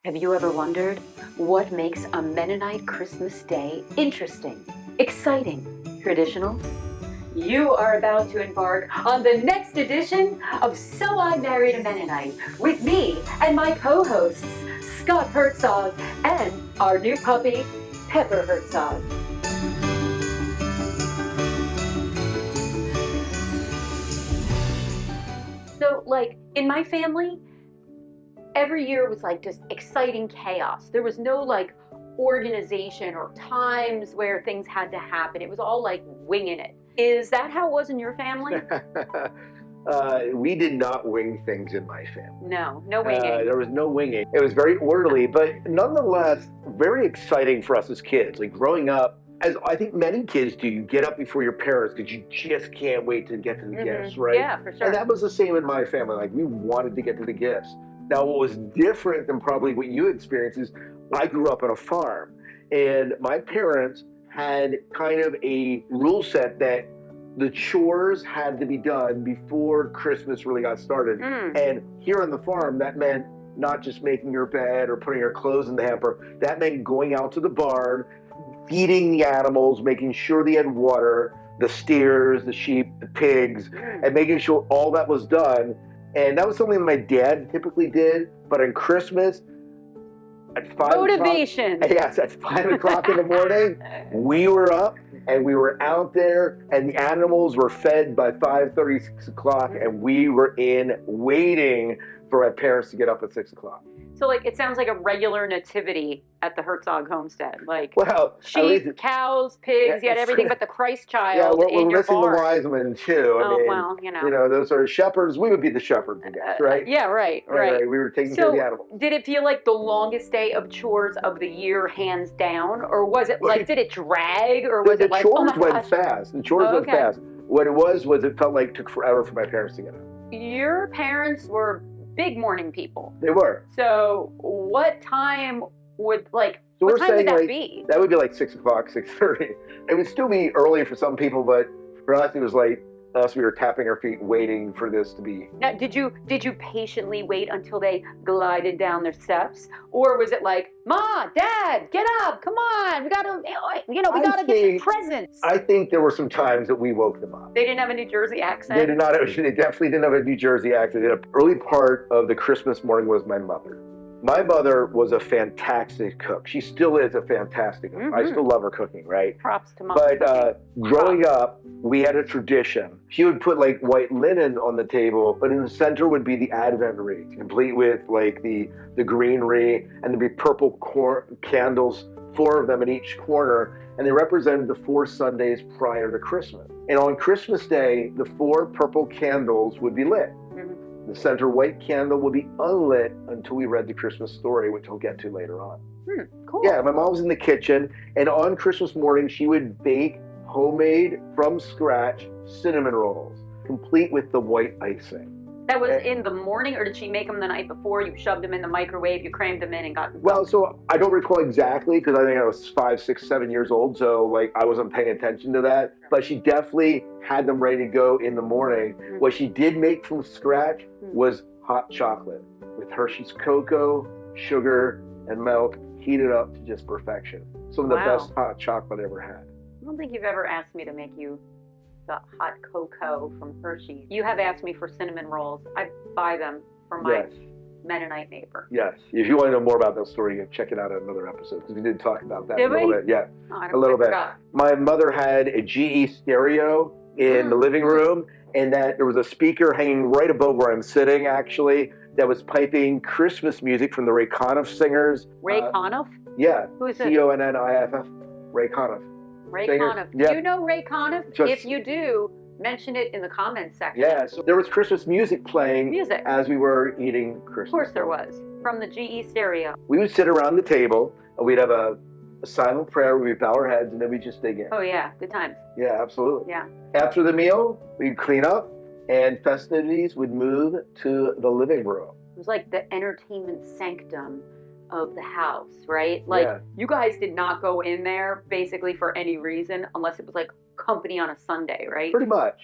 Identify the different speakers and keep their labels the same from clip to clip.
Speaker 1: Have you ever wondered what makes a Mennonite Christmas day interesting, exciting, traditional? You are about to embark on the next edition of So I Married a Mennonite with me and my co-hosts, Scott Herzog and our new puppy, Pepper Herzog. So, in my family, every year was just exciting chaos. There was no organization or times where things had to happen. It was all winging it. Is that how it was in your family?
Speaker 2: We did not wing things in my family.
Speaker 1: No winging.
Speaker 2: There was no winging. It was very orderly, but nonetheless, very exciting for us as kids. Like growing up, as I think many kids do, you get up before your parents because you just can't wait to get to the gifts, right?
Speaker 1: Yeah, for sure.
Speaker 2: And that was the same in my family. Like we wanted to get to the gifts. Now, what was different than probably what you experienced is I grew up on a farm, and my parents had kind of a rule set that the chores had to be done before Christmas really got started. And here on the farm, that meant not just making your bed or putting your clothes in the hamper. That meant going out to the barn, feeding the animals, making sure they had water, the steers, the sheep, the pigs, and making sure all that was done. And that was something that my dad typically did. But on Christmas, at 5
Speaker 1: Motivation.
Speaker 2: Yes, at 5 o'clock in the morning, we were up and we were out there, and the animals were fed by 5:30, 6 o'clock, and we were in waiting for my parents to get up at 6 o'clock.
Speaker 1: So it sounds like a regular nativity at the Herzog homestead.
Speaker 2: Well,
Speaker 1: sheep, cows, pigs, you had everything but the Christ child
Speaker 2: we're
Speaker 1: in your
Speaker 2: missing
Speaker 1: barn.
Speaker 2: the wise men too. Those are shepherds. We would be the shepherds, I guess, right?
Speaker 1: Yeah, right.
Speaker 2: We were taking care of the animals.
Speaker 1: Did it feel like the longest day of chores of the year, hands down? Or was it did it drag? Or was
Speaker 2: the chores went fast. The chores went fast. What it was it felt like it took forever for my parents to get up.
Speaker 1: Your parents were big morning people.
Speaker 2: They were.
Speaker 1: So what time would
Speaker 2: So
Speaker 1: what time would that
Speaker 2: be? That would be 6 o'clock, 6:30. It would still be early for some people, but for us it was we were tapping our feet waiting for this to be.
Speaker 1: Now, did you patiently wait until they glided down their steps, or was it Ma, Dad, get up, come on, we gotta get presents?
Speaker 2: I think there were some times that we woke them up.
Speaker 1: They didn't have a New Jersey accent.
Speaker 2: They did not. They definitely didn't have a New Jersey accent. The early part of the Christmas morning was my mother. My mother was a fantastic cook. She still is a fantastic cook. I still love her cooking, right?
Speaker 1: Props to Mom.
Speaker 2: But growing up, we had a tradition. She would put white linen on the table, but in the center would be the Advent wreath, complete with the green wreath, and there'd be purple candles, 4 of them in each corner, and they represented the 4 Sundays prior to Christmas. And on Christmas Day, the 4 purple candles would be lit. The center white candle would be unlit until we read the Christmas story, which we'll get to later on.
Speaker 1: Cool.
Speaker 2: Yeah, my mom was in the kitchen, and on Christmas morning, she would bake homemade, from scratch, cinnamon rolls, complete with the white icing.
Speaker 1: That was in the morning, or did she make them the night before? You shoved them in the microwave, you crammed them in and got them.
Speaker 2: Well, so I don't recall exactly, because I think I was 5, 6, 7 years old, so I wasn't paying attention to that. But she definitely had them ready to go in the morning. What she did make from scratch was hot chocolate with Hershey's cocoa, sugar, and milk, heated up to just perfection. Some of the best hot chocolate I ever had.
Speaker 1: I don't think you've ever asked me to make you the hot cocoa from Hershey. You have asked me for cinnamon rolls. I buy them from my Mennonite neighbor.
Speaker 2: Yes. If you want to know more about that story, you can check it out in another episode, because we did talk about that
Speaker 1: a
Speaker 2: little bit. Yeah,
Speaker 1: a little bit.
Speaker 2: My mother had a GE stereo in the living room, and that there was a speaker hanging right above where I'm sitting, actually, that was piping Christmas music from the Ray Conniff singers.
Speaker 1: Ray Conniff?
Speaker 2: Yeah.
Speaker 1: Who is it?
Speaker 2: Conniff. Ray Conniff.
Speaker 1: Ray Conniff.
Speaker 2: Yeah.
Speaker 1: Do you know Ray Conniff? If you do, mention it in the comments section.
Speaker 2: Yeah, so there was Christmas music playing as we were eating Christmas.
Speaker 1: Of course there was. From the GE stereo.
Speaker 2: We would sit around the table, and we'd have a silent prayer where we'd bow our heads, and then we'd just dig in.
Speaker 1: Oh yeah, good times.
Speaker 2: Yeah, absolutely.
Speaker 1: Yeah.
Speaker 2: After the meal, we'd clean up, and festivities would move to the living room.
Speaker 1: It was like the entertainment sanctum of the house, right? You guys did not go in there basically for any reason unless it was company on a Sunday, right?
Speaker 2: Pretty much.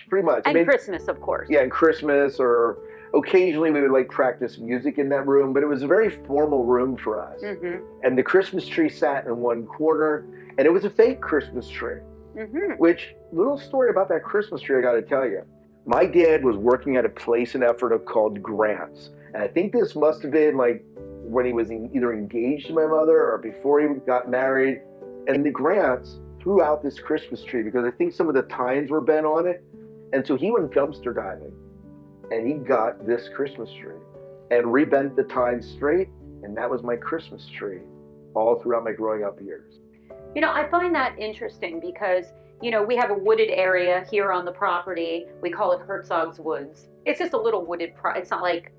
Speaker 1: And Christmas, of course.
Speaker 2: Yeah, and Christmas or Occasionally we would like practice music in that room, but it was a very formal room for us.
Speaker 1: Mm-hmm.
Speaker 2: And the Christmas tree sat in one corner, and it was a fake Christmas tree.
Speaker 1: Mm-hmm.
Speaker 2: Which, little story about that Christmas tree I got to tell you. My dad was working at a place in Ephrata called Grant's. And I think this must have been like when he was either engaged to my mother or before he got married. And the Grants threw out this Christmas tree because I think some of the tines were bent on it. And so he went dumpster diving and he got this Christmas tree and rebent the tines straight. And that was my Christmas tree all throughout my growing up years.
Speaker 1: You know, I find that interesting because, you know, we have a wooded area here on the property. We call it Herzog's Woods. It's just a little wooded, it's not like,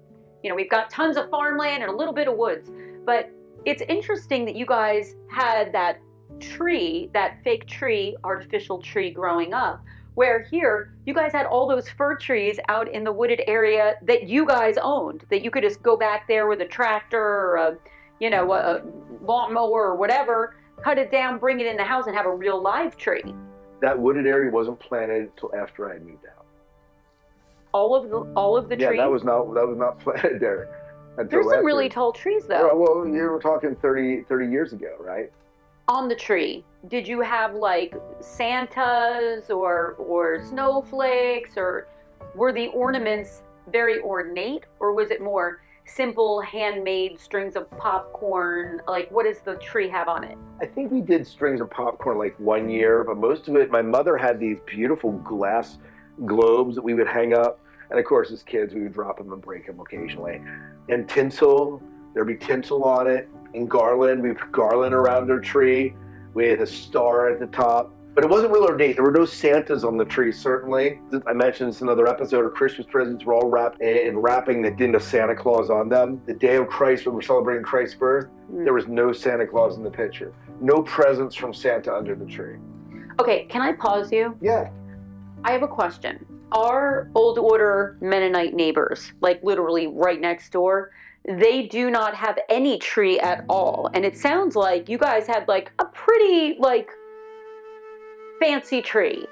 Speaker 1: you know, we've got tons of farmland and a little bit of woods. But it's interesting that you guys had that tree, that fake tree, artificial tree growing up, where here you guys had all those fir trees out in the wooded area that you guys owned, that you could just go back there with a tractor or a lawnmower or whatever, cut it down, bring it in the house, and have a real live tree.
Speaker 2: That wooded area wasn't planted until after I moved out.
Speaker 1: All of the trees.
Speaker 2: Yeah, that was not planted there.
Speaker 1: There's some really tall trees, though.
Speaker 2: Well, you were talking 30 years ago, right?
Speaker 1: On the tree, did you have like Santas or snowflakes, or were the ornaments very ornate, or was it more simple handmade strings of popcorn? Like, what does the tree have on it?
Speaker 2: I think we did strings of popcorn like one year, but most of it, my mother had these beautiful glass globes that we would hang up. And of course, as kids, we would drop them and break them occasionally. And tinsel, there'd be tinsel on it. And garland, we put garland around our tree with a star at the top. But it wasn't real ornate. There were no Santas on the tree, certainly. I mentioned this in another episode. Our Christmas presents were all wrapped in wrapping that didn't have Santa Claus on them. The day of Christ, when we're celebrating Christ's birth, there was no Santa Claus in the picture. No presents from Santa under the tree.
Speaker 1: Okay, can I pause you?
Speaker 2: Yeah.
Speaker 1: I have a question. Our old order Mennonite neighbors, like literally right next door, they do not have any tree at all. And it sounds like you guys had like a pretty like fancy tree.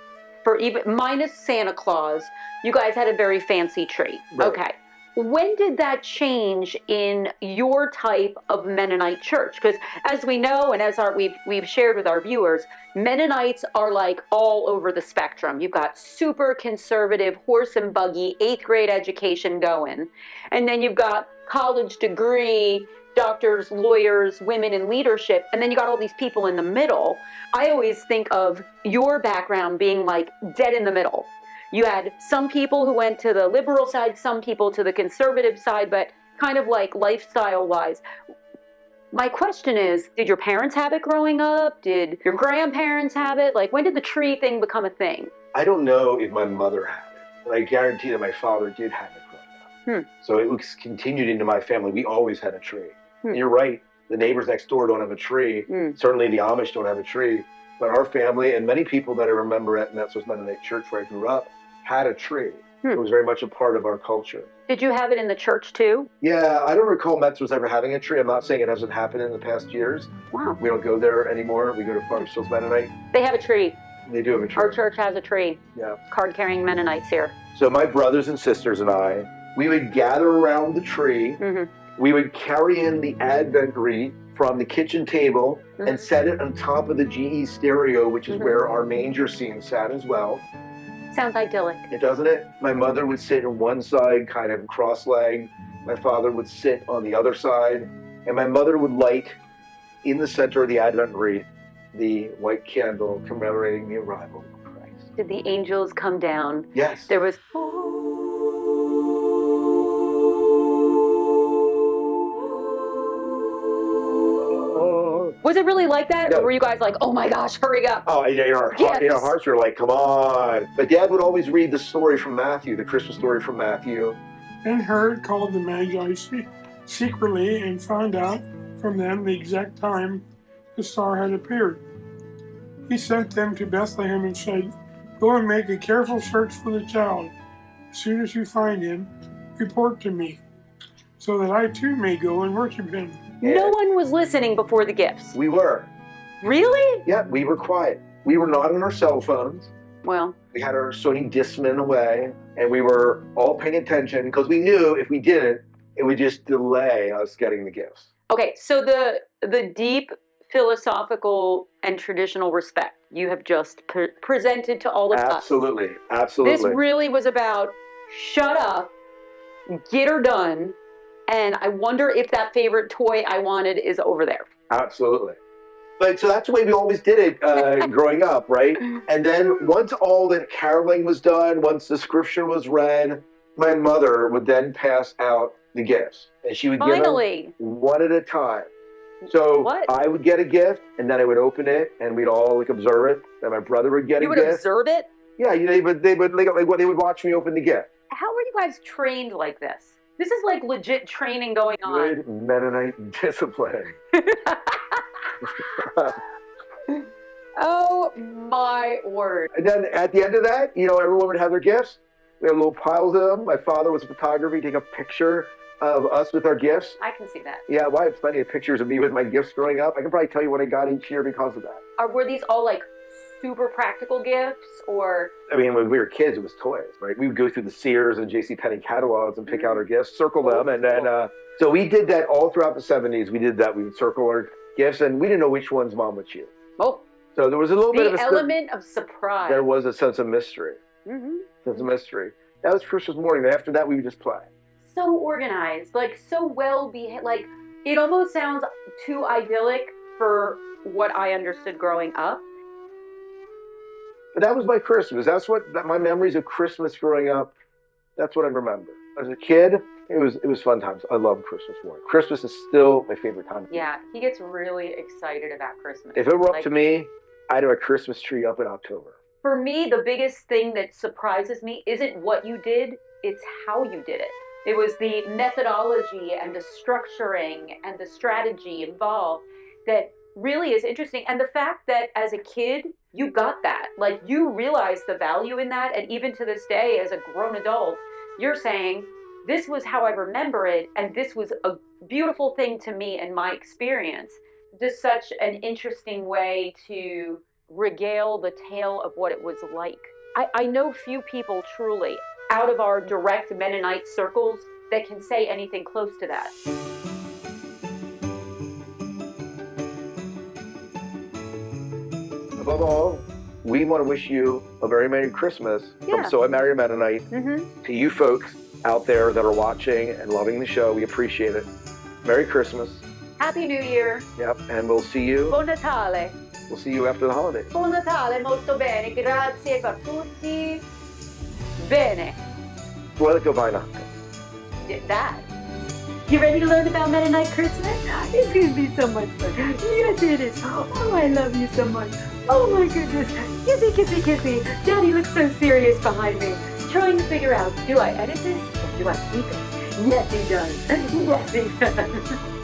Speaker 1: For even minus Santa Claus, you guys had a very fancy tree.
Speaker 2: Right.
Speaker 1: Okay. When did that change in your type of Mennonite church? Because as we know, and as we've shared with our viewers, Mennonites are like all over the spectrum. You've got super conservative horse and buggy 8th grade education going, and then you've got college degree, doctors, lawyers, women in leadership, and then you got all these people in the middle. I always think of your background being like dead in the middle. You had some people who went to the liberal side, some people to the conservative side, but kind of like lifestyle-wise. My question is, did your parents have it growing up? Did your grandparents have it? Like, when did the tree thing become a thing?
Speaker 2: I don't know if my mother had it, but I guarantee that my father did have it growing up. So it was continued into my family. We always had a tree. And you're right, the neighbors next door don't have a tree. Certainly the Amish don't have a tree. But our family, and many people that I remember at Metzler's Mennonite Church where I grew up, had a tree. It was very much a part of our culture.
Speaker 1: Did you have it in the church too?
Speaker 2: Yeah, I don't recall Metzler's ever having a tree. I'm not saying it hasn't happened in the past years.
Speaker 1: Wow.
Speaker 2: We don't go there anymore. We go to Farmsville's Mennonite.
Speaker 1: They have a tree.
Speaker 2: They do have a tree.
Speaker 1: Our church has a tree.
Speaker 2: Yeah.
Speaker 1: Card-carrying Mennonites here.
Speaker 2: So my brothers and sisters and I, we would gather around the tree. We would carry in the Advent wreath from the kitchen table and set it on top of the GE stereo, which is where our manger scene sat as well.
Speaker 1: Sounds idyllic.
Speaker 2: It doesn't it? My mother would sit on one side, kind of cross-legged. My father would sit on the other side. And my mother would light, in the center of the Advent wreath, the white candle commemorating the arrival of Christ.
Speaker 1: Did the angels come down?
Speaker 2: Yes.
Speaker 1: There was... Was it really like that?
Speaker 2: No.
Speaker 1: Or were you guys like, oh my gosh, hurry up?
Speaker 2: Oh, in our hearts were like, come on. But Dad would always read the story from Matthew, the Christmas story from Matthew.
Speaker 3: Then Herod called the Magi secretly and found out from them the exact time the star had appeared. He sent them to Bethlehem and said, go and make a careful search for the child. As soon as you find him, report to me, so that I too may go and worship him.
Speaker 1: No one was listening before the gifts.
Speaker 2: We were.
Speaker 1: Really?
Speaker 2: Yeah, we were quiet. We were not on our cell phones.
Speaker 1: Well,
Speaker 2: We had our Sony Discman away, and we were all paying attention because we knew if we didn't, it would just delay us getting the gifts.
Speaker 1: Okay, so the deep philosophical and traditional respect you have just presented to all of us.
Speaker 2: Absolutely, absolutely.
Speaker 1: This really was about shut up, get her done, and I wonder if that favorite toy I wanted is over there.
Speaker 2: Absolutely. But so that's the way we always did it growing up, right? And then once all the caroling was done, once the scripture was read, my mother would then pass out the gifts, and she would give them one at a time. So I would get a gift, and then I would open it, and we'd all like observe it. Then my brother would get a gift.
Speaker 1: You would observe it?
Speaker 2: Yeah, they would watch me open the gift.
Speaker 1: How were you guys trained like this? This is like legit training going on.
Speaker 2: Good Mennonite discipline.
Speaker 1: Oh my word.
Speaker 2: And then at the end of that, everyone would have their gifts. We had little piles of them. My father was a photographer. He'd take a picture of us with our gifts.
Speaker 1: I can see that.
Speaker 2: Yeah, well, I have plenty of pictures of me with my gifts growing up. I can probably tell you what I got each year because of that.
Speaker 1: Were these all like super practical gifts, or?
Speaker 2: I mean, when we were kids, it was toys, right? We would go through the Sears and JCPenney catalogs and pick out our gifts, circle them, and then, so we did that all throughout the 70s. We did that. We would circle our gifts, and we didn't know which ones mom would choose.
Speaker 1: Oh.
Speaker 2: So there was a little bit of
Speaker 1: the element of surprise.
Speaker 2: There was a sense of mystery.
Speaker 1: Mm-hmm.
Speaker 2: Sense of mystery. That was Christmas morning. After that, we would just play.
Speaker 1: So organized, like so well behaved. Like it almost sounds too idyllic for what I understood growing up.
Speaker 2: But that was my Christmas. That's my memories of Christmas growing up. That's what I remember. As a kid, it was fun times. I love Christmas morning. Christmas is still my favorite time.
Speaker 1: Yeah, he gets really excited about Christmas.
Speaker 2: If it were up to me, I'd have a Christmas tree up in October.
Speaker 1: For me, the biggest thing that surprises me isn't what you did, it's how you did it. It was the methodology and the structuring and the strategy involved that really is interesting. And the fact that as a kid, you got that. Like you realized the value in that. And even to this day, as a grown adult, you're saying, this was how I remember it. And this was a beautiful thing to me in my experience. Just such an interesting way to regale the tale of what it was like. I know few people truly out of our direct Mennonite circles that can say anything close to that.
Speaker 2: Above all, we want to wish you a very Merry Christmas from So I Married a Mennonite.
Speaker 1: Mm-hmm.
Speaker 2: To you folks out there that are watching and loving the show, we appreciate it. Merry Christmas.
Speaker 1: Happy New Year.
Speaker 2: Yep, and we'll see you.
Speaker 1: Buon Natale.
Speaker 2: We'll see you after the holidays.
Speaker 1: Buon Natale, molto bene, grazie per tutti. Bene.
Speaker 2: Buona Giovanna.
Speaker 1: That. You ready to learn about Mennonite Christmas? It's going to be so much fun. Yes, it is. Oh, I love you so much. Oh, my goodness. Kissy, kissy, kissy. Daddy looks so serious behind me. Trying to figure out, do I edit this or do I keep it? Yes, he does. Yes, he does.